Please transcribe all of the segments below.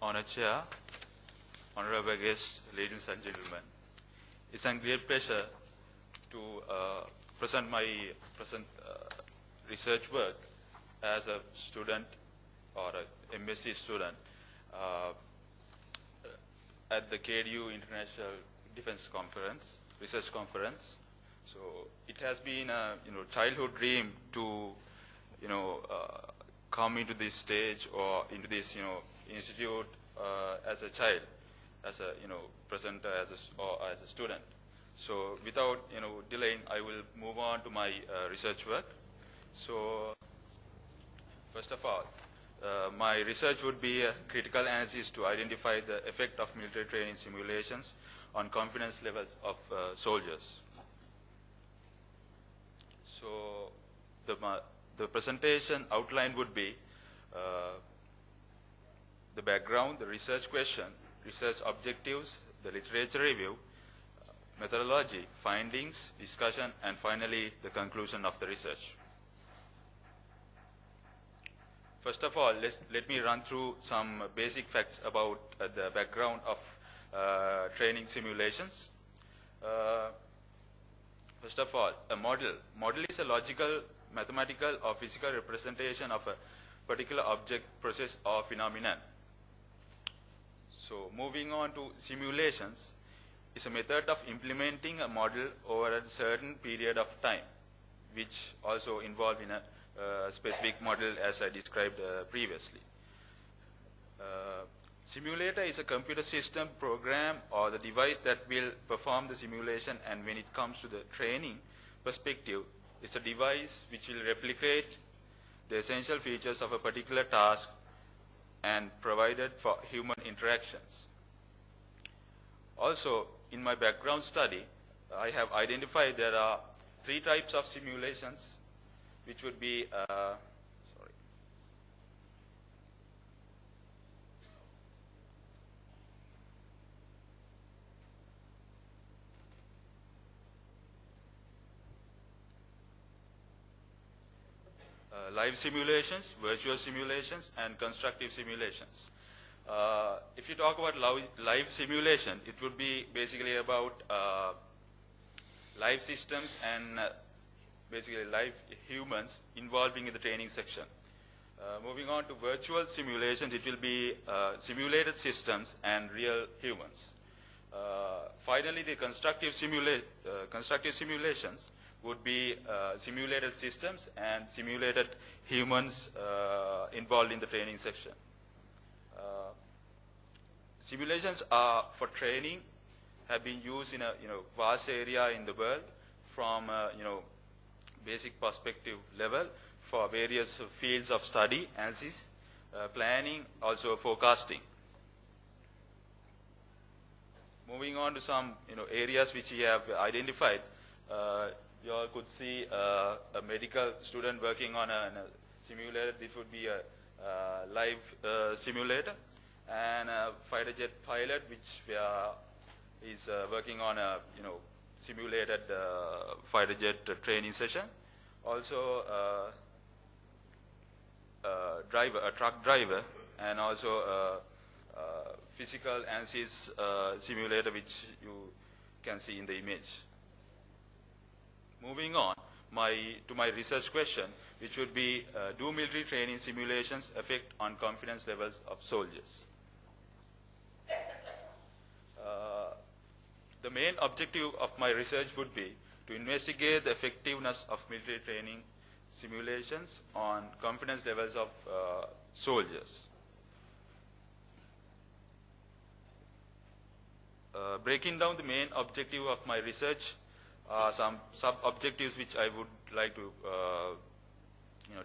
Honored Chair, honorable guests, ladies and gentlemen. It's a great pleasure to present my research work as a student or a MSc student at the KDU International Defense Conference, Research Conference. So it has been a childhood dream to come into this stage or into this institute as a child, as a presenter, as a student. So without delaying, I will move on to my research work. So first of all, my research would be a critical analysis to identify the effect of military training simulations on confidence levels of soldiers. So the presentation outline would be the background, the research question, research objectives, the literature review, methodology, findings, discussion, and finally the conclusion of the research. First of all, let me run through some basic facts about the background of training simulations. First of all, a model. Model is a logical, mathematical, or physical representation of a particular object, process, or phenomenon. So moving on to simulations, is a method of implementing a model over a certain period of time, which also involved in a specific model as I described previously. Simulator is a computer system, program, or the device that will perform the simulation, and when it comes to the training perspective, it's a device which will replicate the essential features of a particular task and provided for human interactions. Also, in my background study, I have identified there are 3 types of simulations, which would be live simulations, virtual simulations, and constructive simulations. If you talk about live simulation, it would be basically about live systems and basically live humans involving in the training section. Moving on to virtual simulations, it will be simulated systems and real humans. Finally, the constructive simulations would be simulated systems and simulated humans involved in the training section. Simulations are for training have been used in a vast area in the world, from basic perspective level for various fields of study, analysis, planning, also forecasting. Moving on to some areas which we have identified. You all could see a medical student working on a simulator. This would be a live simulator, and a fighter jet pilot which is working on a simulated fighter jet training session. Also a truck driver, and also a physical analysis simulator which you can see in the image. Moving on to my research question, which would be, do military training simulations affect on confidence levels of soldiers? The main objective of my research would be to investigate the effectiveness of military training simulations on confidence levels of soldiers. Breaking down the main objective of my research, some sub-objectives which I would like to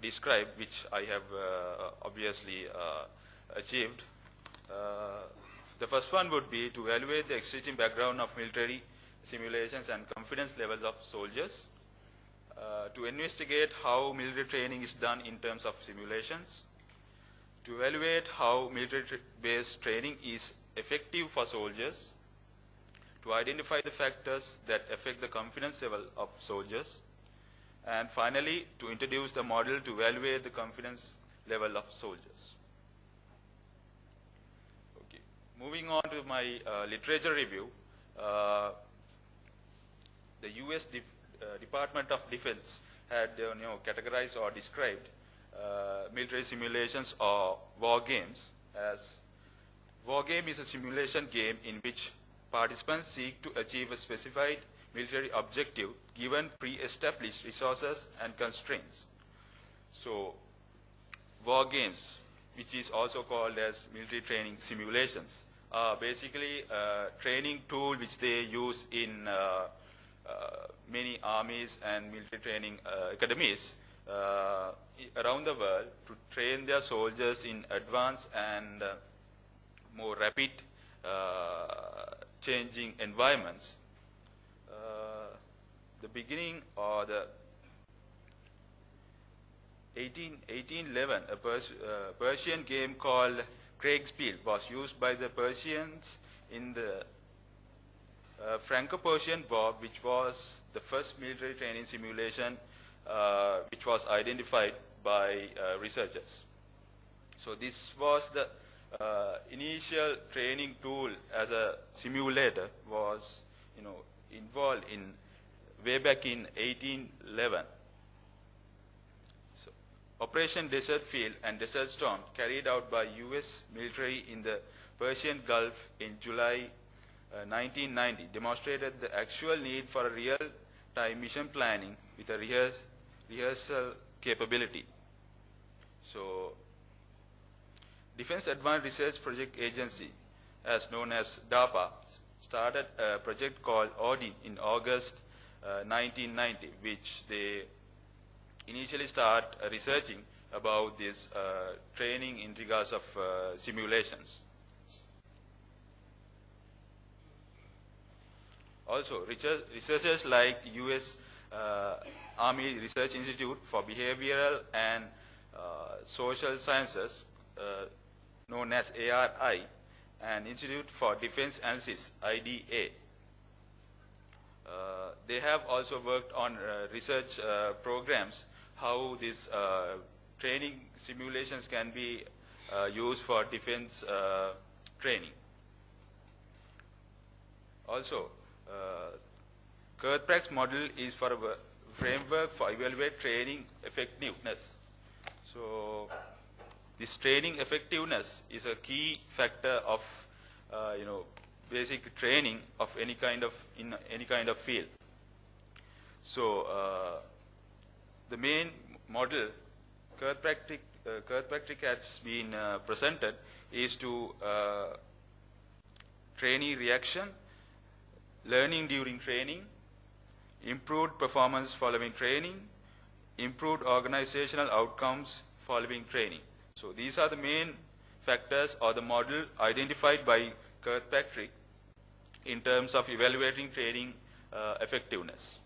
describe, which I have obviously achieved. The first one would be to evaluate the existing background of military simulations and confidence levels of soldiers, to investigate how military training is done in terms of simulations, to evaluate how military-based training is effective for soldiers, to identify the factors that affect the confidence level of soldiers, and finally, to introduce the model to evaluate the confidence level of soldiers. moving on to my literature review, the U.S. Department of Defense had categorized or described military simulations or war games as war game is a simulation game in which participants seek to achieve a specified military objective given pre-established resources and constraints. So, war games, which is also called as military training simulations, are basically a training tool which they use in many armies and military training academies around the world to train their soldiers in advanced and more rapid changing environments. The beginning or the 1811, a Persian game called Kriegspiel was used by the Persians in the Franco-Persian War, which was the first military training simulation which was identified by researchers. So this was the initial training tool as a simulator was involved in way back in 1811. So, Operation Desert Field and Desert Storm, carried out by U.S. military in the Persian Gulf in July 1990, demonstrated the actual need for a real-time mission planning with a rehearsal capability. So, Defense Advanced Research Project Agency, as known as DARPA, started a project called Odin in August 1990, which they initially start researching about this training in regards of simulations. Also, researchers like U.S. Army Research Institute for Behavioral and Social Sciences, known as ARI, and Institute for Defense Analysis, IDA. They have also worked on research programs, how these training simulations can be used for defense training. Also, Kirkpatrick's model is for a framework for evaluate training effectiveness. So, this training effectiveness is a key factor of basic training of any kind of field. So the main model Kirkpatrick has been presented is to trainee reaction, learning during training, improved performance following training, improved organizational outcomes following training. So these are the main factors or the model identified by Kirkpatrick in terms of evaluating training effectiveness.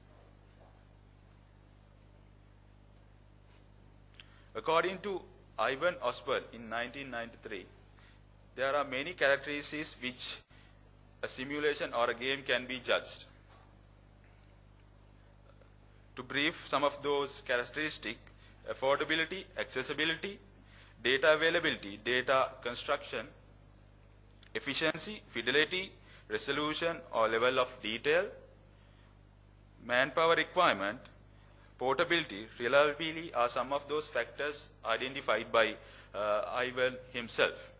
According to Ivan Osborne in 1993, there are many characteristics which a simulation or a game can be judged. To brief some of those characteristics: affordability, accessibility, data availability, data construction, efficiency, fidelity, resolution or level of detail, manpower requirement, portability, reliability are some of those factors identified by Ivan himself.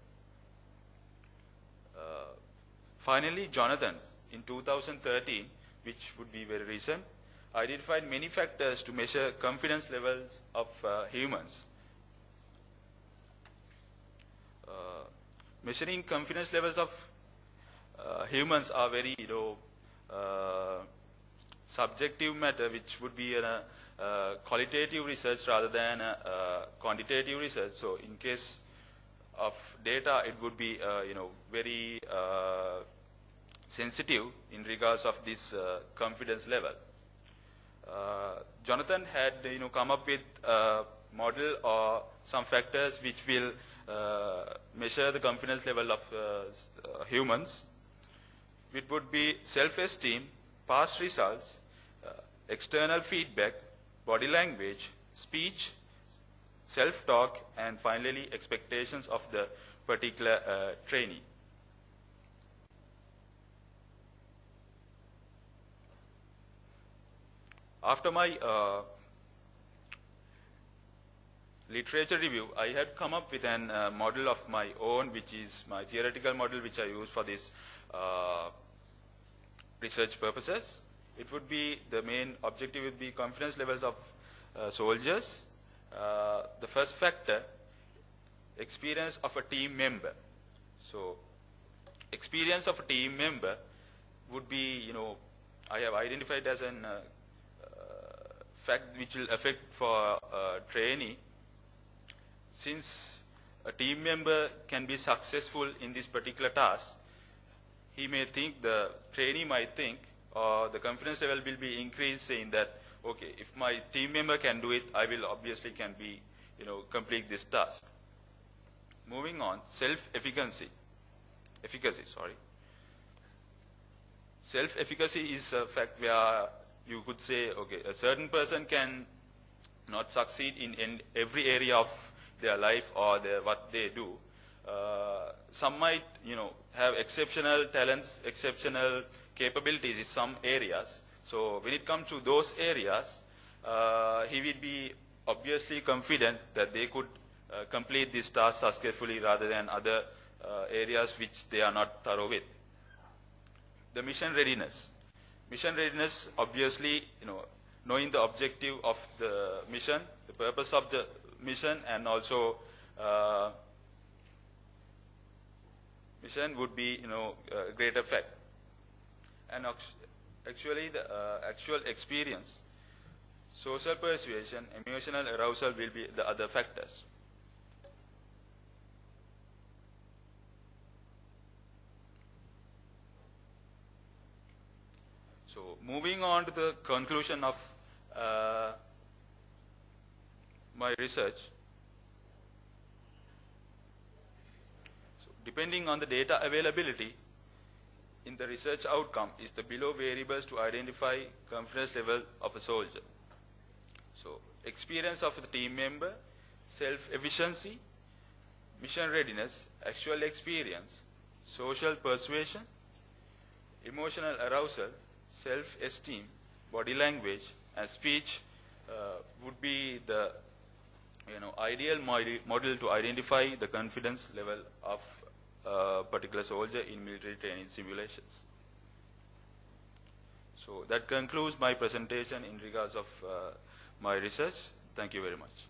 Finally, Jonathan in 2013, which would be very recent, identified many factors to measure confidence levels of humans. Measuring confidence levels of humans are very subjective matter, which would be a qualitative research rather than a quantitative research. So in case of data, it would be very sensitive in regards of this confidence level. Jonathan had come up with a model or some factors which will measure the confidence level of humans. It would be self-esteem, past results, external feedback, body language, speech, self-talk, and finally expectations of the particular trainee. After my literature review, I had come up with an model of my own, which is my theoretical model, which I use for this research purposes. It would be, the main objective would be confidence levels of soldiers. The first factor, experience of a team member. So, experience of a team member would be, I have identified as an fact which will affect for a trainee. Since a team member can be successful in this particular task, he may think, the trainee might think, or the confidence level will be increased, saying that, okay, if my team member can do it, I will obviously can be, complete this task. Moving on, self-efficacy. Self-efficacy is a fact where you could say, okay, a certain person can not succeed in every area of their life or what they do. Some might, have exceptional talents, exceptional capabilities in some areas. So when it comes to those areas, he will be obviously confident that they could complete this task successfully rather than other areas which they are not thorough with. The mission readiness. Mission readiness, obviously, knowing the objective of the mission, the purpose of the mission, and also mission would be, a great effect. And actually, the actual experience, social persuasion, emotional arousal will be the other factors. So, moving on to the conclusion of my research. So, depending on the data availability in the research outcome is the below variables to identify confidence level of a soldier. So, experience of the team member, self-efficiency, mission readiness, actual experience, social persuasion, emotional arousal, self-esteem, body language, and speech would be the ideal model to identify the confidence level of a particular soldier in military training simulations. So that concludes my presentation in regards of my research. Thank you very much.